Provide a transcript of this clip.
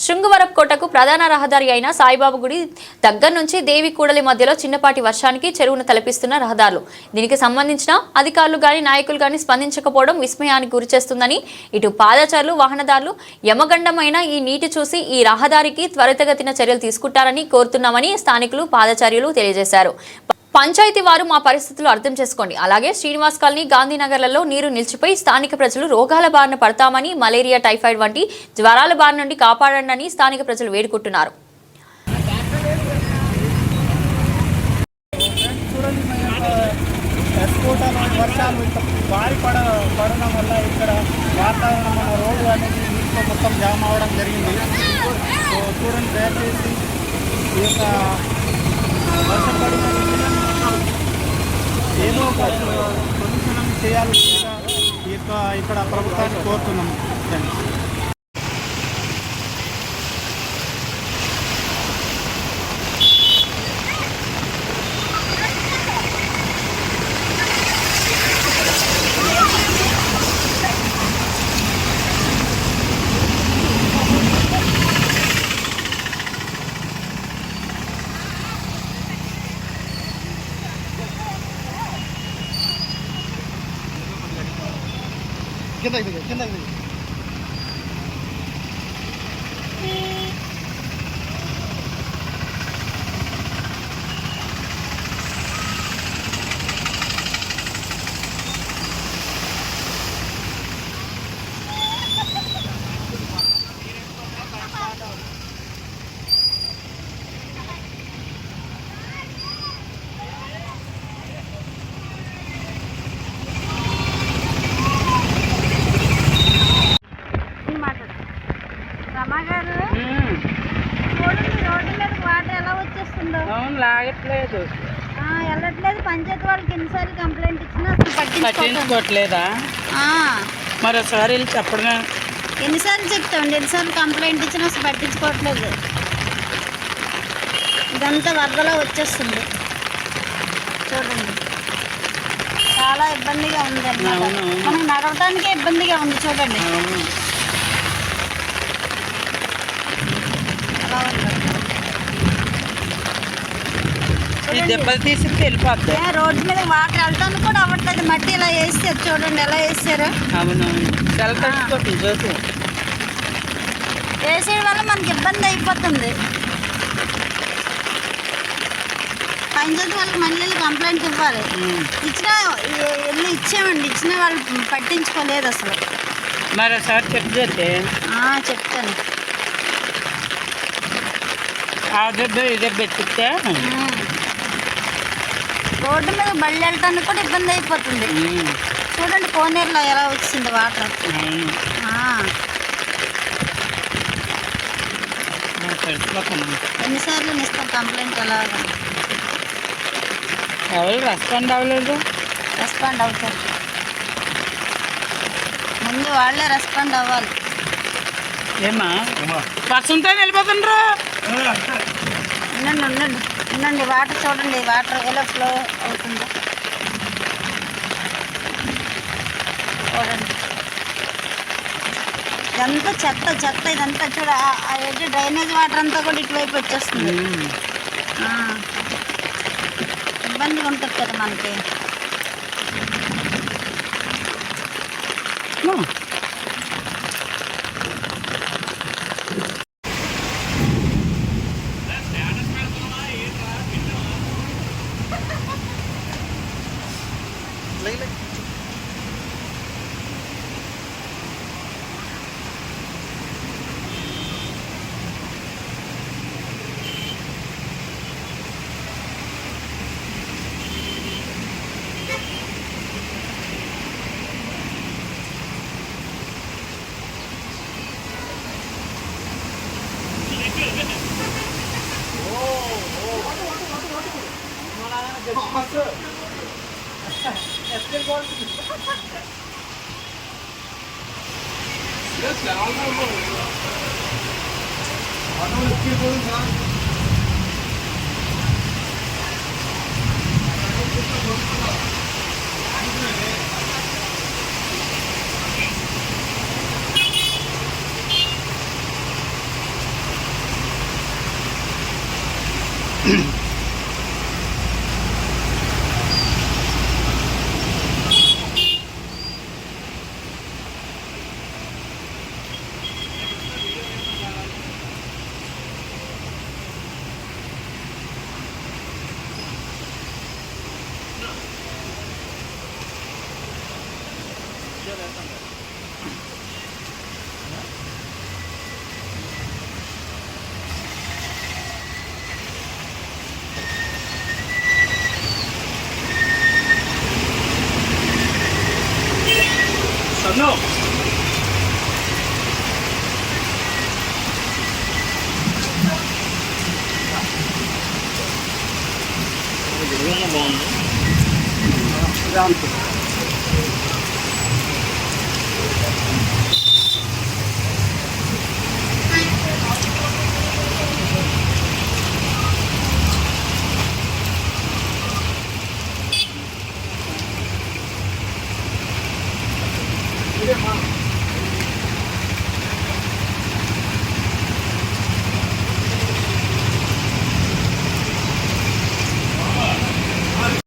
శృంగవరపుకోటకు ప్రధాన రహదారి అయిన సాయిబాబా గుడి దగ్గర నుంచి దేవి కూడలి మధ్యలో చిన్నపాటి వర్షానికి చెరువును తలపిస్తున్న రహదారులు. దీనికి సంబంధించిన అధికారులు గాని నాయకులు గాని స్పందించకపోవడం విస్మయానికి గురిచేస్తుందని ఇటు పాదచారులు వాహనదారులు యమగండమైన ఈ నీటి చూసి ఈ రహదారికి త్వరితగతిన చర్యలు తీసుకుంటారని కోరుతున్నామని స్థానికులు పాదచారులు తెలియజేశారు. పంచాయతీ వారు మా పరిస్థితులు అర్థం చేసుకోండి. అలాగే శ్రీనివాస్ కాలనీ గాంధీనగర్లలో నీరు నిలిచిపోయి స్థానిక ప్రజలు రోగాల బారిన పడతామని, మలేరియా టైఫాయిడ్ వంటి జ్వరాల బారి నుండి కాపాడండి అని స్థానిక ప్రజలు వేడుకుంటున్నారు. వర్షాలు భారీ పడడం వల్ల ఇక్కడ వాతావరణం మన రోడ్డు అనేది నీటితో మొత్తం జామ్ అవ్వడం జరిగింది. సో చూడండి, దయచేసి ఈ యొక్క వర్షం పడిన ఏదో ఒక సొల్యూషన్ చేయాలి ఇక్కడ ప్రభుత్వాన్ని కోరుతున్నాము. కింద లాగట్లేదు, వెళ్ళట్లేదు. పంచాయతీ వాళ్ళకి ఎన్నిసార్లు కంప్లైంట్ ఇచ్చినా అసలు పట్టించుకోవట్లేదా? మరి ఒకసారి వెళ్ళి చెప్పడమే. ఎన్నిసార్లు చెప్తామండి, ఎన్నిసార్లు కంప్లైంట్ ఇచ్చినా అసలు పట్టించుకోవట్లేదు. ఇదంతా వరదలో వచ్చేస్తుంది. చూడండి, చాలా ఇబ్బందిగా ఉంది అన్నమాట. మనకు నడవటానికే ఇబ్బందిగా ఉంది. చూడండి ఎలా ఉంది. దెబ్బలు తీసి వెళ్ళిపోద్ది. రోడ్డు మీద వాటర్ వెళ్తాను కూడా అవ్వట్లేదు. మట్టి ఇలా వేస్తారు, చూడండి ఎలా వేసారు. అవునవును, చూసి వేసేయడం వల్ల మనకి ఇబ్బంది అయిపోతుంది. పంచాయతీ వాళ్ళకి మళ్ళీ కంప్లైంట్ ఇవ్వాలి. ఇచ్చినా వెళ్ళి ఇచ్చామండి, ఇచ్చిన వాళ్ళు పట్టించుకోలేదు అసలు. మరి ఒకసారి చెప్తే చెప్తాను. ఆ దెబ్బ ఈ దెబ్బ ఎత్తితే రోడ్డు మీద బళ్ళు వెళ్ళటానికి కూడా ఇబ్బంది అయిపోతుంది. చూడండి కోనేరులో ఎలా వచ్చింది వాటర్. ఎన్నిసార్లు ఇస్తాం కంప్లైంట్? ఎలాగా ఎవరు రెస్పాండ్ అవ్వలేదు? రెస్పాండ్ అవుతారు, ముందు వాళ్ళే రెస్పాండ్ అవ్వాలి. ఏమా వర్షంతో వెళ్ళిపోతుండ్రు. ఉండండి వాటర్ చూడండి, వాటర్ ఎలా ఫ్లో అవుతుందో చూడండి. ఇదంతా చెత్త ఇదంతా చూడ. డ్రైనేజ్ వాటర్ అంతా కూడా ఇటువైపు వచ్చేస్తుంది. ఇబ్బందిగా ఉంటుంది కదా మనకి. No. బాగుంది.